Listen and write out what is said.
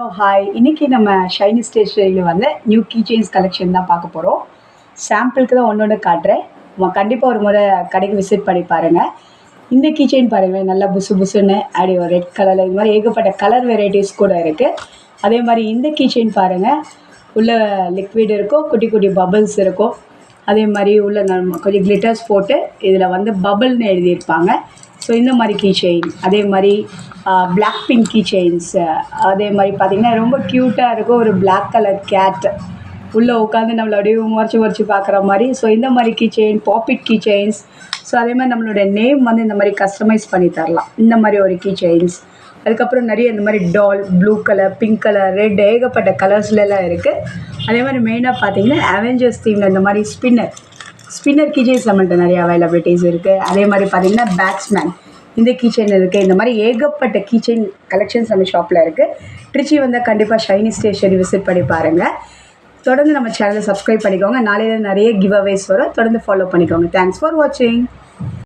Hi, இன்னைக்கு நம்ம ஷைனி ஸ்டேஷனரியில் வந்து நியூ கீ செயின்ஸ் கலெக்ஷன் தான் பார்க்க போகிறோம். சாம்பிளுக்கு தான் ஒன்று காட்டுறேன். கண்டிப்பாக ஒரு முறை கடைக்கு விசிட் பண்ணி பாருங்கள். இந்த கீ செயின் பாருங்கள், நல்லா புசு புசுன்னு அப்படி ஒரு ரெட் கலரில் இது மாதிரி ஏகப்பட்ட கலர் வெரைட்டிஸ் கூட இருக்குது. அதே மாதிரி இந்த கீ செயின் பாருங்கள், உள்ள லிக்விட் இருக்கும், குட்டி குட்டி பபிள்ஸ் இருக்கும். அதே மாதிரி உள்ள கொஞ்சம் கிளிட்டர்ஸ் போட்டு இதில் வந்து பபிள்னு எழுதியிருப்பாங்க. ஸோ இந்த மாதிரி கீ செயின், அதே மாதிரி பிளாக் பிங்க் கீ செயின்ஸ், அதே மாதிரி பார்த்திங்கன்னா ரொம்ப க்யூட்டாக இருக்கும். ஒரு பிளாக் கலர் கேட் உள்ளே உட்காந்து நம்மளை அப்படியே முறைச்சி பார்க்குற மாதிரி. ஸோ இந்த மாதிரி key chain, பாப்பிட் key chains. So அதே மாதிரி நம்மளோட நேம் வந்து இந்த மாதிரி கஸ்டமைஸ் பண்ணி தரலாம், இந்த மாதிரி ஒரு கீ செயின்ஸ். அதுக்கப்புறம் நிறைய இந்த மாதிரி doll, blue colour, pink colour, red, ஏகப்பட்ட கலர்ஸ்லாம் இருக்குது. அதே மாதிரி மெயினாக பார்த்திங்கன்னா அவெஞ்சர்ஸ் தீமில் இந்த மாதிரி ஸ்பின்னர் கீ செயின்ஸ் நம்மள்கிட்ட நிறைய அவைலபிலிட்டிஸ் இருக்குது. அதே மாதிரி பார்த்திங்கன்னா பேட்ஸ்மேன் இந்த கீ செயின் இருக்குது. இந்த மாதிரி ஏகப்பட்ட கீ செயின் கலெக்ஷன்ஸ் நம்ம ஷாப்பில் இருக்குது. திருச்சி வந்தால் கண்டிப்பாக ஷைனி ஸ்டேஷனரி விசிட் பண்ணி பாருங்கள். தொடர்ந்து நம்ம சேனலை சப்ஸ்கிரைப் பண்ணிக்கோங்க. நாளையில் நிறைய கிவ் அவேஸ் வரும், தொடர்ந்து ஃபாலோ பண்ணிக்கோங்க. தேங்க்ஸ் ஃபார் வாட்சிங்.